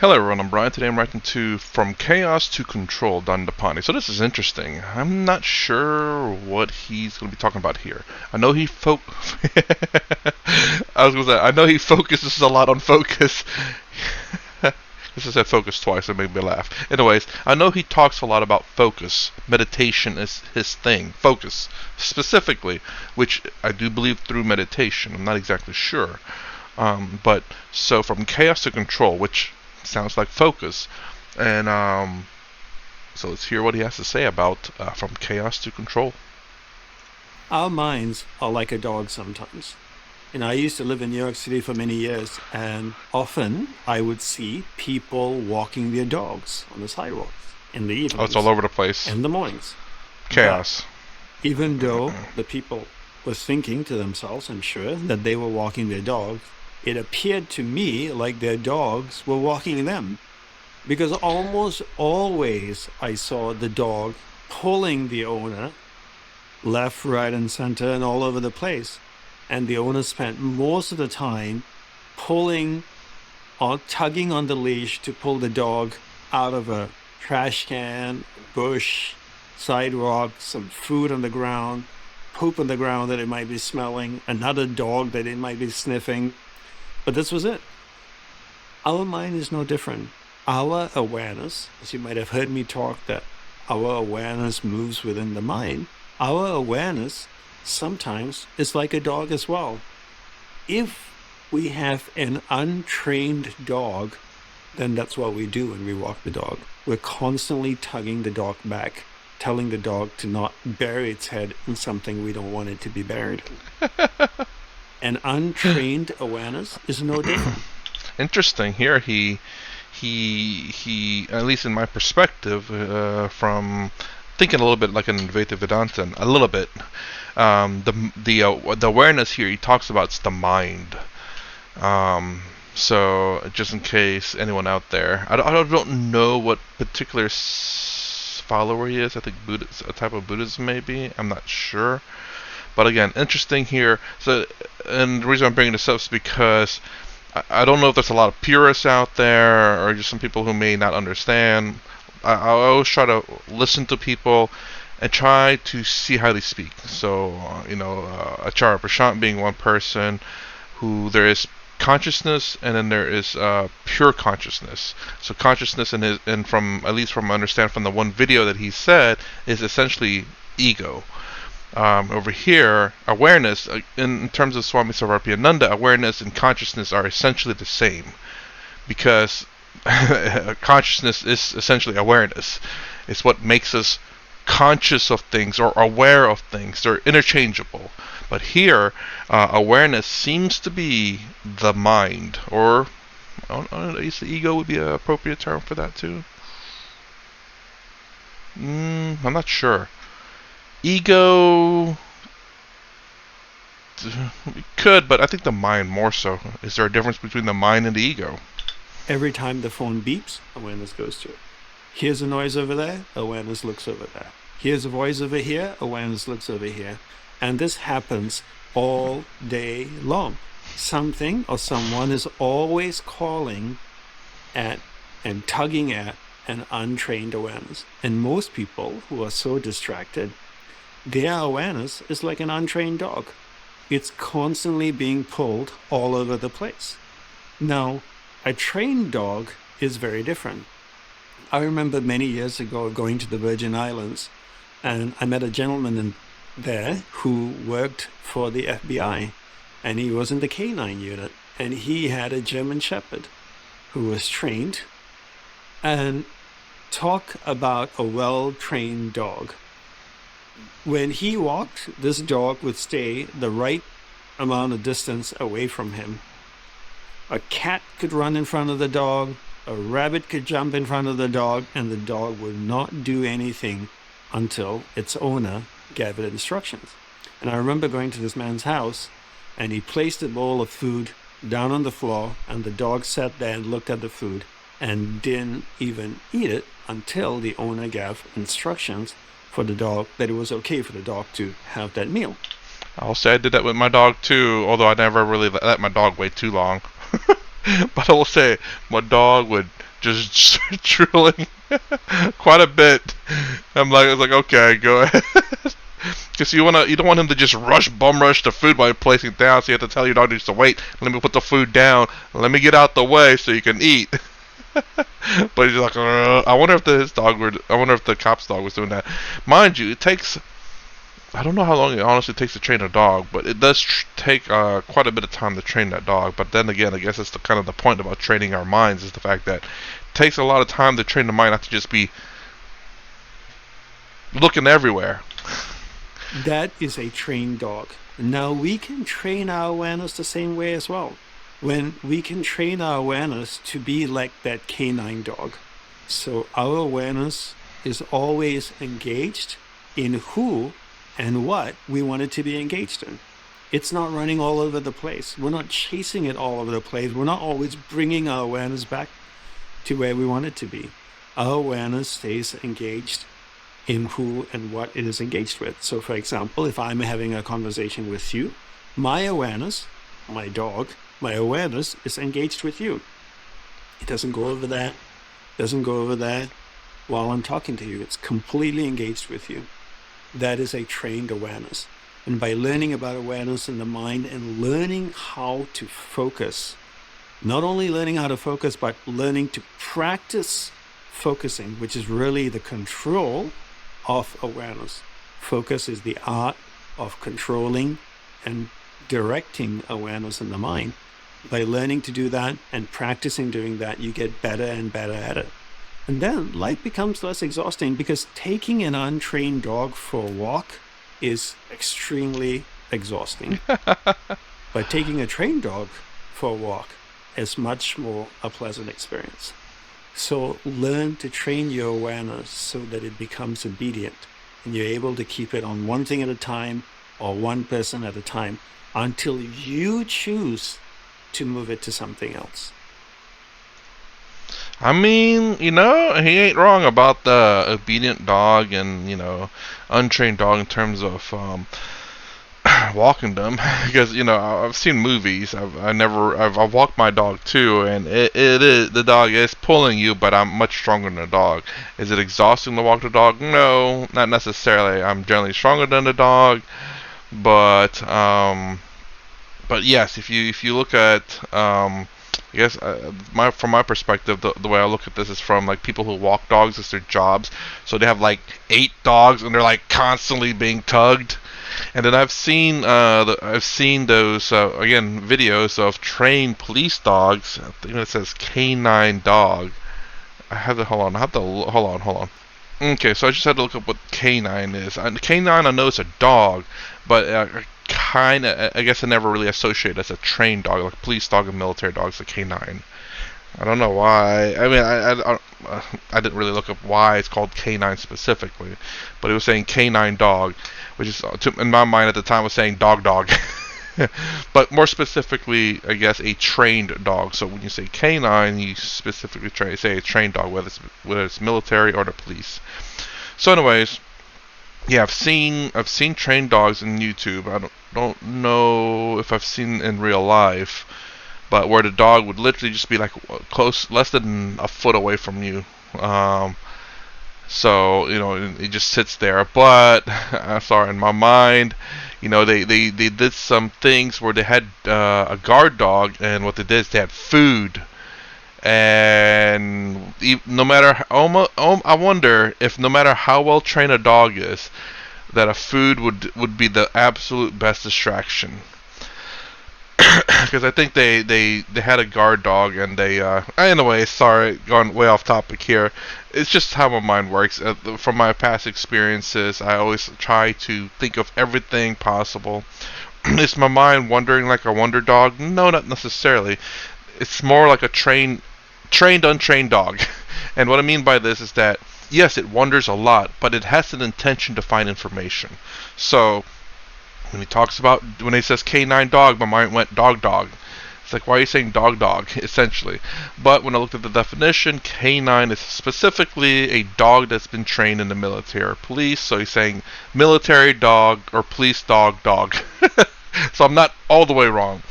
Hello everyone, I'm Brian. Today I'm writing to From Chaos to Control, Dandapani. So this is interesting. I'm not sure what he's going to be talking about here. I know he I was going to say, I know he focuses a lot on focus. This is said focus twice, it made me laugh. Anyways, I know he talks a lot about focus. Meditation is his thing. Focus, specifically, which I do believe through meditation. I'm not exactly sure. But so from chaos to control, which sounds like focus, and so let's hear what he has to say about from chaos to control. Our minds are like a dog sometimes. I used to live in New York City for many years, and often I would see people walking their dogs on the sidewalks in the Oh, it's all evenings over the place. and the mornings. But Chaos. even though the people were thinking to themselves, I'm sure, that they were walking their dogs, it appeared to me like their dogs were walking them. Because almost always I saw the dog pulling the owner left, right, and center, and all over the place. And the owner spent most of the time pulling or tugging on the leash to pull the dog out of a trash can, bush, sidewalk, some food on the ground, poop on the ground that it might be smelling, another dog that it might be sniffing. But this was it. Our mind is no different. Our awareness, as you might have heard me talk, that our awareness moves within the mind. Our awareness sometimes is like a dog as well. If we have an untrained dog, then that's what we do when we walk the dog. We're constantly tugging the dog back, telling the dog to not bury its head in something we don't want it to be buried. An untrained awareness is no different. Interesting. Here he at least in my perspective, from thinking a little bit like an Advaita Vedantan, a little bit. The awareness here he talks about is the mind. So just in case anyone out there, I don't know what particular follower he is. I think Buddhist, a type of Buddhism maybe. I'm not sure. But again, interesting here. So, and the reason I'm bringing this up is because I don't know if there's a lot of purists out there or just some people who may not understand. I always try to listen to people and try to see how they speak. So, Acharya Prashant being one person who there is consciousness and then there is pure consciousness. So consciousness and from at least from I understand from the one video that he said is essentially ego. Over here, awareness, in terms of Swami Sarvapriyananda, awareness and consciousness are essentially the same. Because consciousness is essentially awareness. It's what makes us conscious of things or aware of things. They're interchangeable. But here, awareness seems to be the mind. Or, I don't know, at least the ego would be an appropriate term for that too. I'm not sure. Ego we could, but I think the mind more so. Is there a difference between the mind and the ego? Every time the phone beeps, awareness goes to it. Here's a noise over there, awareness looks over there. Here's a voice over here, awareness looks over here. And this happens all day long. Something or someone is always calling at and tugging at an untrained awareness. And most people who are so distracted, their awareness is like an untrained dog. It's constantly being pulled all over the place. Now, a trained dog is very different. I remember many years ago going to the Virgin Islands, and I met a gentleman there who worked for the FBI, and he was in the canine unit, and he had a German Shepherd who was trained. And talk about a well-trained dog. When he walked, this dog would stay the right amount of distance away from him. A cat could run in front of the dog, a rabbit could jump in front of the dog, and the dog would not do anything until its owner gave it instructions. And I remember going to this man's house, and he placed a bowl of food down on the floor, and the dog sat there and looked at the food and didn't even eat it until the owner gave instructions for the dog that it was okay for the dog to have that meal. I'll say I did that with my dog too, although I never really let my dog wait too long. But I will say my dog would just drooling quite a bit. I was like, okay, go ahead. Because you don't want him to just bum rush the food while placing it down. So you have to tell your dog needs to wait. Let me put the food down. Let me get out the way so you can eat. But he's like, I wonder if I wonder if the cop's dog was doing that. Mind you, it takes. I don't know how long it honestly takes to train a dog, but it does take quite a bit of time to train that dog. But then again, I guess that's kind of the point about training our minds is the fact that it takes a lot of time to train the mind not to just be looking everywhere. That is a trained dog. Now we can train our awareness the same way as well. When we can train our awareness to be like that canine dog. So our awareness is always engaged in who and what we want it to be engaged in. It's not running all over the place. We're not chasing it all over the place. We're not always bringing our awareness back to where we want it to be. Our awareness stays engaged in who and what it is engaged with. So, for example, if I'm having a conversation with you, my awareness, my dog, my awareness is engaged with you. It doesn't go over that, doesn't go over that while I'm talking to you. It's completely engaged with you. That is a trained awareness. And by learning about awareness in the mind and learning how to focus, not only learning how to focus, but learning to practice focusing, which is really the control of awareness. Focus is the art of controlling and directing awareness in the mind. By learning to do that and practicing doing that, you get better and better at it. And then life becomes less exhausting because taking an untrained dog for a walk is extremely exhausting. But taking a trained dog for a walk is much more a pleasant experience. So learn to train your awareness so that it becomes obedient and you're able to keep it on one thing at a time or one person at a time until you choose to move it to something else. I mean, he ain't wrong about the obedient dog and, untrained dog in terms of walking them. Because, I've seen movies. I've walked my dog too, and the dog is pulling you, but I'm much stronger than the dog. Is it exhausting to walk the dog? No, not necessarily. I'm generally stronger than the dog, but yes, if you look at I guess from my perspective, the way I look at this is from like people who walk dogs as their jobs. So they have like 8 dogs and they're like constantly being tugged. And then I've seen those again videos of trained police dogs. I think it says canine dog. I have to hold on. I have to hold on. Okay, so I just had to look up what canine is. Canine, I know it's a dog, but kind of, I guess I never really associate it as a trained dog, like police dog and military dogs, a canine. I don't know why. I mean, I didn't really look up why it's called canine specifically, but it was saying canine dog, which is in my mind at the time was saying dog dog. But more specifically, I guess a trained dog. So when you say canine, you specifically say a trained dog, whether it's military or the police. So, anyways, yeah, I've seen trained dogs in YouTube. I don't know if I've seen in real life, but where the dog would literally just be like less than a foot away from you. So it just sits there. But I'm sorry, in my mind, they did some things where they had a guard dog, and what they did is they had food. And no matter I wonder if no matter how well trained a dog is, that a food would be the absolute best distraction. Because I think they had a guard dog and they anyway, sorry, going way off topic here. It's just how my mind works. From my past experiences, I always try to think of everything possible. Is my mind wandering like a wonder dog? No, not necessarily. It's more like a trained untrained dog. And what I mean by this is that yes, it wanders a lot, but it has an intention to find information. So when he says canine dog, my mind went dog dog. It's like, why are you saying dog dog, essentially? But when I looked at the definition, canine is specifically a dog that's been trained in the military or police. So he's saying military dog or police dog dog. So I'm not all the way wrong.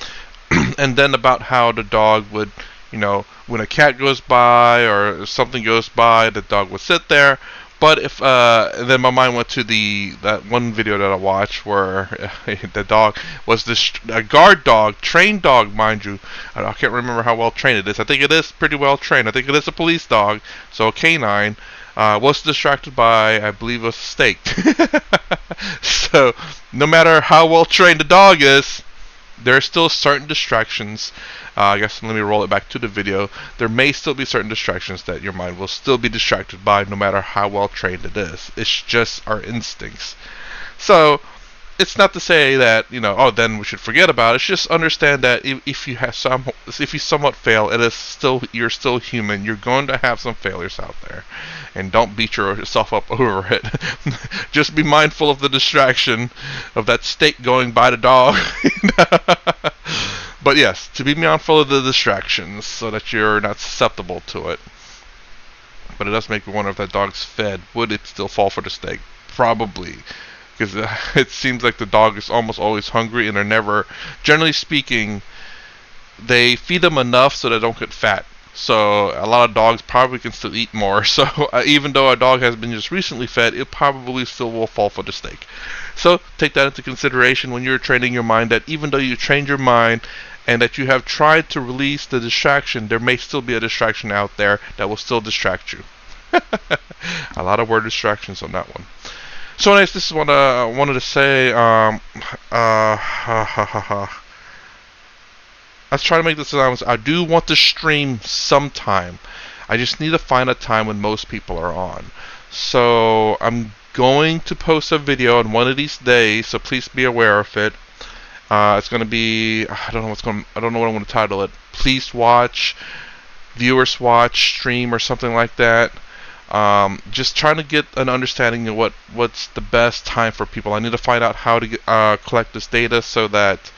And then about how the dog would When a cat goes by or something goes by, the dog would sit there. But if then my mind went to that one video that I watched where the dog was this a guard dog, trained dog, mind you. I can't remember how well trained it is. I think it is pretty well trained. I think it is a police dog, so a canine. Was distracted by, I believe, a steak. So no matter how well trained the dog is, there are still certain distractions. I guess let me roll it back to the video. There may still be certain distractions that your mind will still be distracted by no matter how well trained it is. It's just our instincts. So it's not to say that oh, then we should forget about it. It's just understand that if you somewhat fail, it is still you're still human. You're going to have some failures out there, and don't beat yourself up over it. Just be mindful of the distraction of that steak going by the dog. But yes, to be mindful of the distractions so that you're not susceptible to it. But it does make me wonder if that dog's fed. Would it still fall for the steak? Probably. Because it seems like the dog is almost always hungry, and they're never, generally speaking, they feed them enough so they don't get fat. So a lot of dogs probably can still eat more. So even though a dog has been just recently fed, it probably still will fall for the steak. So take that into consideration when you're training your mind, that even though you trained your mind and that you have tried to release the distraction, there may still be a distraction out there that will still distract you. A lot of word distractions on that one. So anyways, this is what I wanted to say. Let's try to make this announcement. I do want to stream sometime. I just need to find a time when most people are on. So I'm going to post a video on one of these days, so please be aware of it. It's going to be, I don't know what I'm going to title it. Please watch, viewers watch, stream, or something like that. Just trying to get an understanding of what's the best time for people. I need to find out how to collect this data so that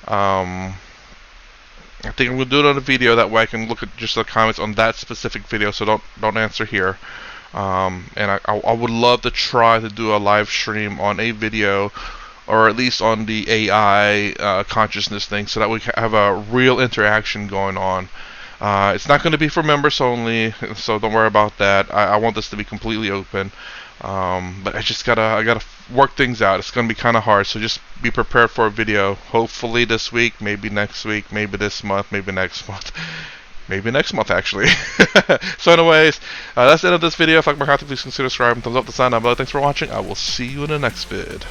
I think I'm gonna do it on a video. That way I can look at just the comments on that specific video. So don't answer here. And I would love to try to do a live stream on a video, or at least on the AI consciousness thing, so that we can have a real interaction going on. It's not going to be for members only, so don't worry about that. I want this to be completely open, but I gotta work things out. It's going to be kind of hard, so just be prepared for a video. Hopefully this week, maybe next week, maybe this month, maybe next month. Maybe next month, actually. So anyways, that's the end of this video. If you like my content, please consider subscribing. Thumbs up, the sign down below. Thanks for watching. I will see you in the next vid.